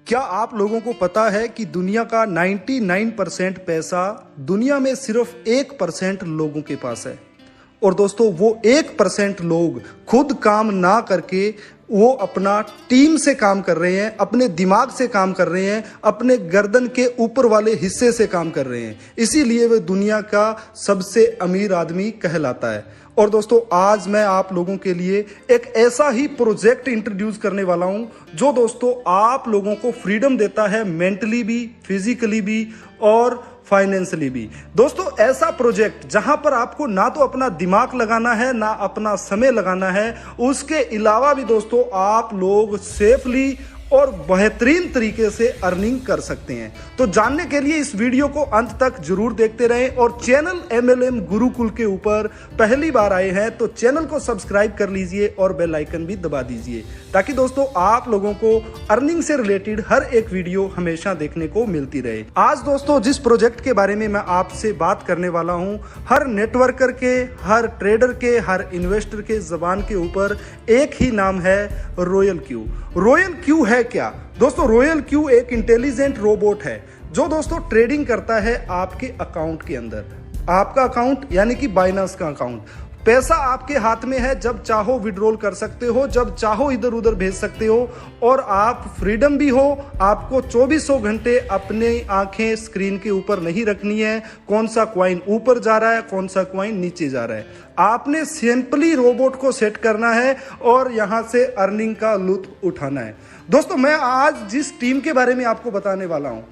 क्या आप लोगों को पता है कि दुनिया का 99% पैसा दुनिया में सिर्फ 1% लोगों के पास है। और दोस्तों वो 1% लोग खुद काम ना करके वो अपना टीम से काम कर रहे हैं, अपने दिमाग से काम कर रहे हैं, अपने गर्दन के ऊपर वाले हिस्से से काम कर रहे हैं। इसीलिए वे दुनिया का सबसे अमीर आदमी कहलाता है। और दोस्तों आज मैं आप लोगों के लिए एक ऐसा ही प्रोजेक्ट इंट्रोड्यूस करने वाला हूं जो दोस्तों आप लोगों को फ्रीडम देता है, मेंटली भी, फिजिकली भी और फाइनेंशियली भी। दोस्तों ऐसा प्रोजेक्ट जहां पर आपको ना तो अपना दिमाग लगाना है ना अपना समय लगाना है, उसके अलावा भी दोस्तों आप लोग सेफली और बेहतरीन तरीके से अर्निंग कर सकते हैं। तो जानने के लिए इस वीडियो को अंत तक जरूर देखते रहें और चैनल MLM गुरुकुल के ऊपर पहली बार आए हैं तो चैनल को सब्सक्राइब कर लीजिए और बेल आइकन भी दबा दीजिए ताकि दोस्तों आप लोगों को अर्निंग से रिलेटेड हर एक वीडियो हमेशा देखने को मिलती रहे। आज दोस्तों जिस प्रोजेक्ट के बारे में मैं आपसे बात करने वाला हूं, हर नेटवर्कर के, हर ट्रेडर के, हर इन्वेस्टर के जबान के ऊपर एक ही नाम है, रॉयल क्यू। रॉयल क्यू है क्या दोस्तों? रॉयल क्यू एक इंटेलिजेंट रोबोट है जो दोस्तों ट्रेडिंग करता है आपके अकाउंट के अंदर। आपका अकाउंट यानी कि बाइनेंस का अकाउंट, पैसा आपके हाथ में है, जब चाहो विड्रॉल कर सकते हो, जब चाहो इधर उधर भेज सकते हो और आप फ्रीडम भी हो। आपको 2400 घंटे अपने आंखें स्क्रीन के ऊपर नहीं रखनी है कौन सा क्वाइन ऊपर जा रहा है, कौन सा क्वाइन नीचे जा रहा है। आपने सिंपली रोबोट को सेट करना है और यहां से अर्निंग का लुत्फ उठाना है। दोस्तों मैं आज जिस टीम के बारे में आपको बताने वाला हूं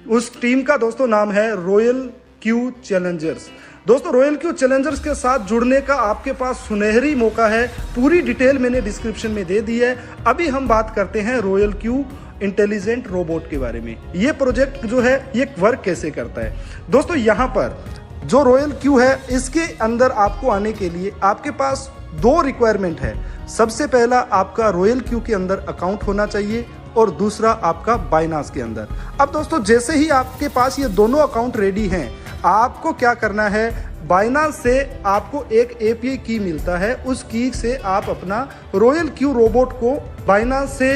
उस टीम का दोस्तों नाम है रॉयल क्यू चैलेंजर्स। दोस्तों रॉयल क्यू चैलेंजर्स के साथ जुड़ने का आपके पास सुनहरी मौका है। पूरी डिटेल मैंने डिस्क्रिप्शन में दे दी है। अभी हम बात करते हैं रॉयल क्यू इंटेलिजेंट रोबोट के बारे में। ये प्रोजेक्ट जो है ये वर्क कैसे करता है। दोस्तों यहाँ पर जो रॉयल क्यू है इसके अंदर आपको आने के लिए आपके पास दो रिक्वायरमेंट है। सबसे पहला आपका रॉयल क्यू के अंदर अकाउंट होना चाहिए और दूसरा आपका बाइनेंस के अंदर। अब दोस्तों जैसे ही आपके पास ये दोनों अकाउंट रेडी हैं, आपको क्या करना है, बाइनेंस से आपको एक API की मिलता है। उस की से आप अपना रॉयल क्यू रोबोट को बाइनेंस से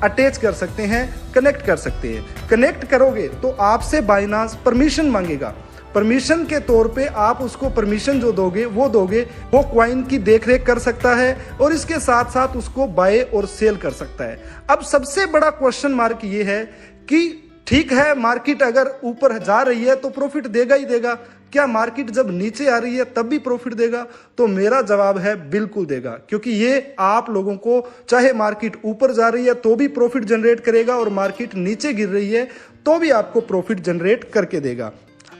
अटैच कर सकते हैं, कनेक्ट कर सकते हैं। कनेक्ट करोगे तो आपसे बाइनेंस परमिशन मांगेगा। परमिशन के तौर पे आप उसको परमिशन जो दोगे वो क्वाइन की देखरेख कर सकता है और इसके साथ साथ उसको बाय और सेल कर सकता है। अब सबसे बड़ा क्वेश्चन मार्क ये है कि ठीक है मार्केट अगर ऊपर जा रही है तो प्रॉफिट देगा ही देगा, क्या मार्केट जब नीचे आ रही है तब भी प्रॉफिट देगा? तो मेरा जवाब है बिल्कुल देगा, क्योंकि ये आप लोगों को चाहे मार्केट ऊपर जा रही है तो भी प्रॉफिट जनरेट करेगा और मार्केट नीचे गिर रही है तो भी आपको प्रॉफिट जनरेट करके देगा।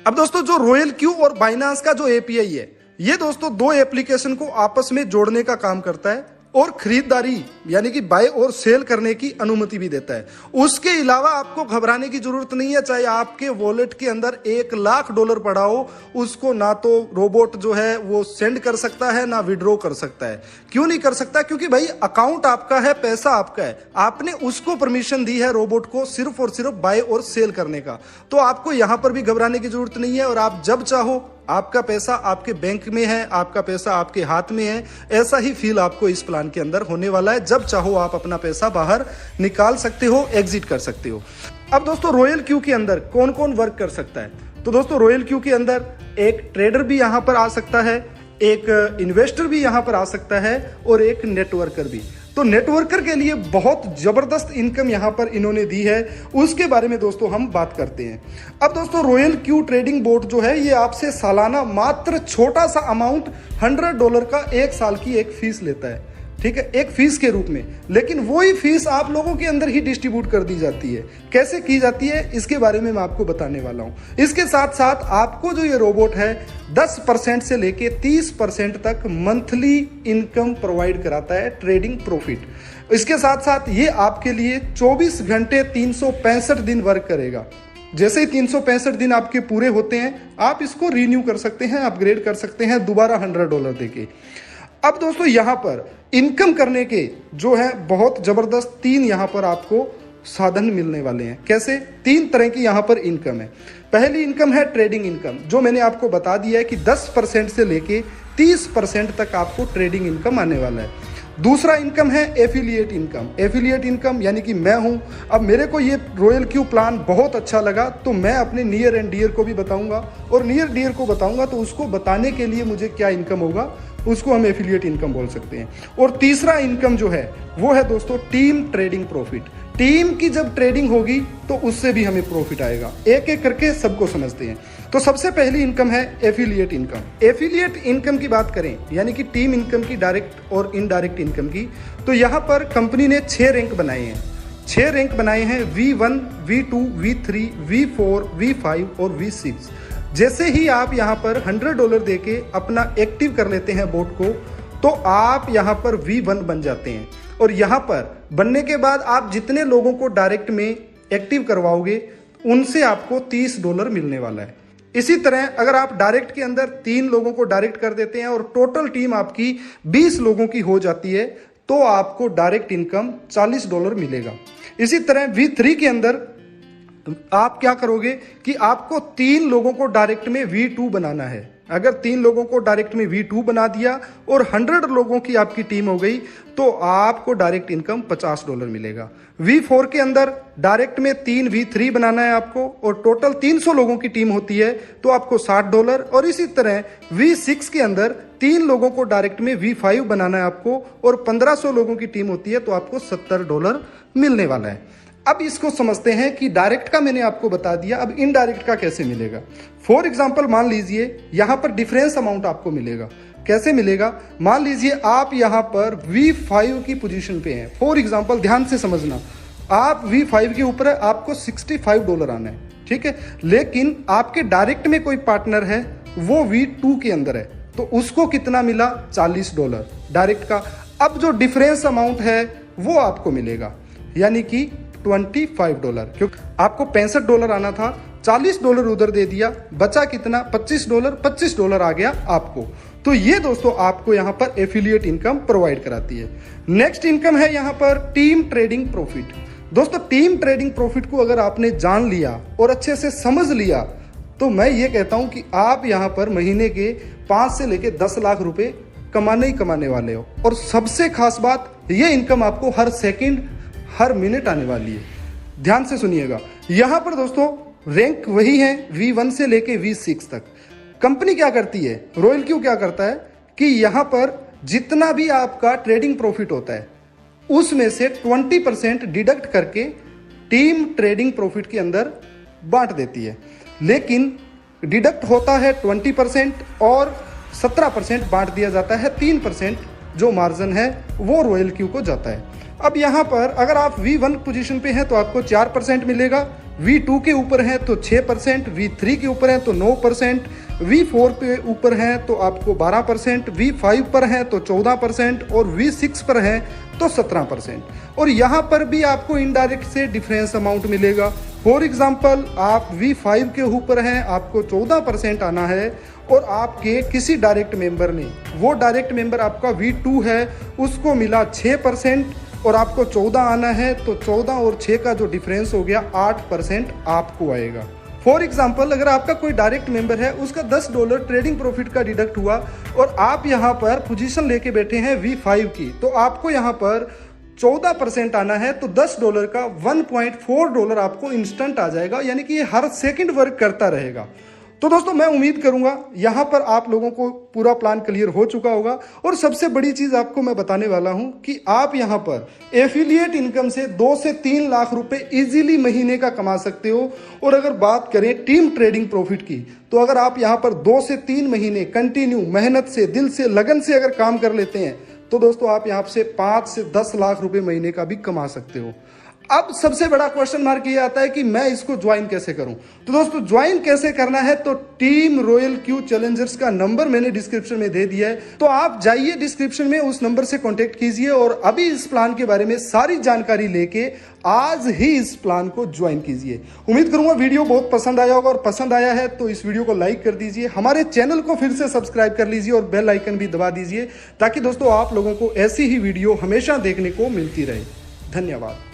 अब दोस्तों जो रॉयल क्यू और बाइनेंस का जो API है ये दोस्तों दो एप्लीकेशन को आपस में जोड़ने का काम करता है और खरीदारी यानी कि बाय और सेल करने की अनुमति भी देता है। उसके अलावा आपको घबराने की जरूरत नहीं है। चाहे आपके वॉलेट के अंदर $1 लाख पड़ा हो, उसको ना तो रोबोट जो है वो सेंड कर सकता है ना विड्रॉ कर सकता है। क्यों नहीं कर सकता? क्योंकि भाई अकाउंट आपका है, पैसा आपका है, आपने उसको परमिशन दी है रोबोट को सिर्फ और सिर्फ बाय और सेल करने का। तो आपको यहां पर भी घबराने की जरूरत नहीं है और आप जब चाहो, आपका पैसा आपके बैंक में है, आपका पैसा आपके हाथ में है, ऐसा ही फील आपको इस प्लान के अंदर होने वाला है। जब चाहो आप अपना पैसा बाहर निकाल सकते हो, एग्जिट कर सकते हो। अब दोस्तों रॉयल क्यू के अंदर कौन कौन वर्क कर सकता है? तो दोस्तों रॉयल क्यू के अंदर एक ट्रेडर भी यहां पर आ सकता है, एक इन्वेस्टर भी यहां पर आ सकता है और एक नेटवर्कर भी। तो नेटवर्कर के लिए बहुत जबरदस्त इनकम यहां पर इन्होंने दी है, उसके बारे में दोस्तों हम बात करते हैं। अब दोस्तों रॉयल क्यू ट्रेडिंग बोट जो है ये आपसे सालाना मात्र छोटा सा अमाउंट $100 का 1 साल की एक फीस लेता है, ठीक है, एक फीस के रूप में। लेकिन वही फीस आप लोगों के अंदर ही डिस्ट्रीब्यूट कर दी जाती है। कैसे की जाती है इसके बारे में मैं आपको बताने वाला हूं। इसके साथ साथ आपको जो ये रोबोट है 10% से लेके 30% तक मंथली इनकम प्रोवाइड कराता है, ट्रेडिंग प्रॉफिट। इसके साथ साथ ये आपके लिए 24 घंटे 365 दिन वर्क करेगा। जैसे ही 365 दिन आपके पूरे होते हैं आप इसको रिन्यू कर सकते हैं, अपग्रेड कर सकते हैं दोबारा $100 देके। अब दोस्तों यहां पर इनकम करने के जो है बहुत जबरदस्त 3 यहां पर आपको साधन मिलने वाले हैं। कैसे? 3 तरह की यहां पर इनकम है। पहली इनकम है ट्रेडिंग इनकम, जो मैंने आपको बता दिया है कि 10% से लेके 30% तक आपको ट्रेडिंग इनकम आने वाला है। दूसरा इनकम है एफिलिएट इनकम। एफिलिएट इनकम यानी कि मैं हूं, अब मेरे को ये रॉयल क्यू प्लान बहुत अच्छा लगा तो मैं अपने नियर एंड डियर को भी बताऊंगा, और नियर डियर को बताऊंगा तो उसको बताने के लिए मुझे क्या इनकम होगा उसको हम एफिलिएट इनकम बोल सकते हैं। और तीसरा इनकम जो है वो है दोस्तों टीम ट्रेडिंग प्रॉफिट। टीम की जब ट्रेडिंग होगी तो उससे भी हमें प्रॉफिट आएगा। एक एक करके सबको समझते हैं। तो सबसे पहली इनकम है एफिलिएट इनकम। एफिलिएट इनकम की बात करें यानी कि टीम इनकम की, डायरेक्ट और इनडायरेक्ट इनकम की, तो यहाँ पर कंपनी ने 6 रैंक बनाए हैं। 6 रैंक बनाए हैं V1, V2, V3, V4, V5 और V6। जैसे ही आप यहाँ पर $100 देके अपना एक्टिव कर लेते हैं बोट को तो आप यहाँ पर V1 बन जाते हैं। और यहाँ पर बनने के बाद आप जितने लोगों को डायरेक्ट में एक्टिव करवाओगे उनसे आपको $30 मिलने वाला है। इसी तरह अगर आप डायरेक्ट के अंदर 3 लोगों को डायरेक्ट कर देते हैं और टोटल टीम आपकी 20 लोगों की हो जाती है तो आपको डायरेक्ट इनकम $40 मिलेगा। इसी तरह V3 के अंदर आप क्या करोगे कि आपको 3 लोगों को डायरेक्ट में V2 बनाना है। अगर 3 लोगों को डायरेक्ट में V2 बना दिया और 100 लोगों की आपकी टीम हो गई तो आपको डायरेक्ट इनकम $50 मिलेगा। V4 के अंदर डायरेक्ट में 3 V3 बनाना है आपको और टोटल 300 लोगों की टीम होती है तो आपको $60। और इसी तरह V6 के अंदर 3 लोगों को डायरेक्ट में V5 बनाना है आपको और 1500 लोगों की टीम होती है तो आपको $70 मिलने वाला है। अब इसको समझते हैं कि डायरेक्ट का मैंने आपको बता दिया, अब इनडायरेक्ट का कैसे मिलेगा। फॉर एग्जांपल मान लीजिए यहां पर डिफरेंस अमाउंट आपको मिलेगा। कैसे मिलेगा? मान लीजिए आप यहां पर V5 की पोजीशन पे हैं। फॉर एग्जांपल ध्यान से समझना, आप V5 के ऊपर है, आपको $65 आना है, ठीक है। लेकिन आपके डायरेक्ट में कोई पार्टनर है वो V2 के अंदर है तो उसको कितना मिला? $40 डायरेक्ट का। अब जो डिफरेंस अमाउंट है वो आपको मिलेगा यानी कि $25, क्योंकि आपको $65 आना था, $40 उधर दे दिया, बचा कितना? $25। $25 आ गया आपको। तो ये दोस्तों आपको यहाँ पर एफिलिएट इनकम प्रोवाइड कराती है। नेक्स्ट इनकम है यहाँ पर टीम ट्रेडिंग प्रॉफिट। दोस्तों टीम ट्रेडिंग प्रॉफिट को अगर आपने जान लिया और अच्छे से समझ लिया तो मैं ये कहता हूं कि आप यहाँ पर महीने के 5 से लेके 10 लाख रुपए कमाने ही कमाने वाले हो। और सबसे खास बात, ये इनकम आपको हर सेकंड हर मिनट आने वाली है। ध्यान से सुनिएगा, यहां पर दोस्तों रैंक वही है V1 से लेके V6 तक। कंपनी क्या करती है, रॉयल क्यू क्या करता है कि यहां पर जितना भी आपका ट्रेडिंग प्रॉफिट होता है उसमें से 20% डिडक्ट करके टीम ट्रेडिंग प्रॉफिट के अंदर बांट देती है। लेकिन डिडक्ट होता है 20% और 17% बांट दिया जाता है। 3% जो मार्जिन है वो रॉयल क्यू को जाता है। अब यहाँ पर अगर आप V1 पोजीशन पे हैं तो आपको 4% मिलेगा, V2 के ऊपर हैं तो 6%, V3 के ऊपर हैं तो 9%, V4 पे ऊपर हैं तो आपको 12%, V5 पर हैं तो 14% और V6 पर हैं तो 17%। और यहाँ पर भी आपको इनडायरेक्ट से डिफरेंस अमाउंट मिलेगा। फॉर एग्जाम्पल आप V5 के ऊपर हैं, आपको 14% आना है और आपके किसी डायरेक्ट मेंबर ने, वो डायरेक्ट मेंबर आपका V2 है, उसको मिला 6% और आपको 14 आना है तो 14 और 6 का जो डिफरेंस हो गया 8% आपको आएगा। फॉर एग्जाम्पल अगर आपका कोई डायरेक्ट मेंबर है, उसका $10 ट्रेडिंग प्रॉफिट का डिडक्ट हुआ और आप यहाँ पर पोजीशन लेके बैठे हैं V5 की, तो आपको यहाँ पर 14% आना है तो $10 का $1.4 आपको इंस्टेंट आ जाएगा, यानी कि ये हर सेकंड वर्क करता रहेगा। तो दोस्तों मैं उम्मीद करूंगा यहां पर आप लोगों को पूरा प्लान क्लियर हो चुका होगा। और सबसे बड़ी चीज आपको मैं बताने वाला हूं कि आप यहां पर एफिलिएट इनकम से 2 से 3 लाख रुपए इजीली महीने का कमा सकते हो। और अगर बात करें टीम ट्रेडिंग प्रॉफिट की, तो अगर आप यहां पर 2 से 3 महीने कंटिन्यू मेहनत से, दिल से, लगन से अगर काम कर लेते हैं तो दोस्तों आप यहां से 5 से 10 लाख रुपए महीने का भी कमा सकते हो। अब सबसे बड़ा क्वेश्चन मार्क ये आता है कि मैं इसको ज्वाइन कैसे करूं। तो दोस्तों ज्वाइन कैसे करना है, तो टीम रॉयल क्यू चैलेंजर्स का नंबर मैंने डिस्क्रिप्शन में दे दिया है, तो आप जाइए डिस्क्रिप्शन में उस नंबर से कांटेक्ट कीजिए और अभी इस प्लान के बारे में सारी जानकारी लेके आज ही इस प्लान को ज्वाइन कीजिए। उम्मीद करूंगा वीडियो बहुत पसंद आया होगा और पसंद आया है तो इस वीडियो को लाइक कर दीजिए, हमारे चैनल को फिर से सब्सक्राइब कर लीजिए और बेल आइकन भी दबा दीजिए ताकि दोस्तों आप लोगों को ऐसी ही वीडियो हमेशा देखने को मिलती रहे। धन्यवाद।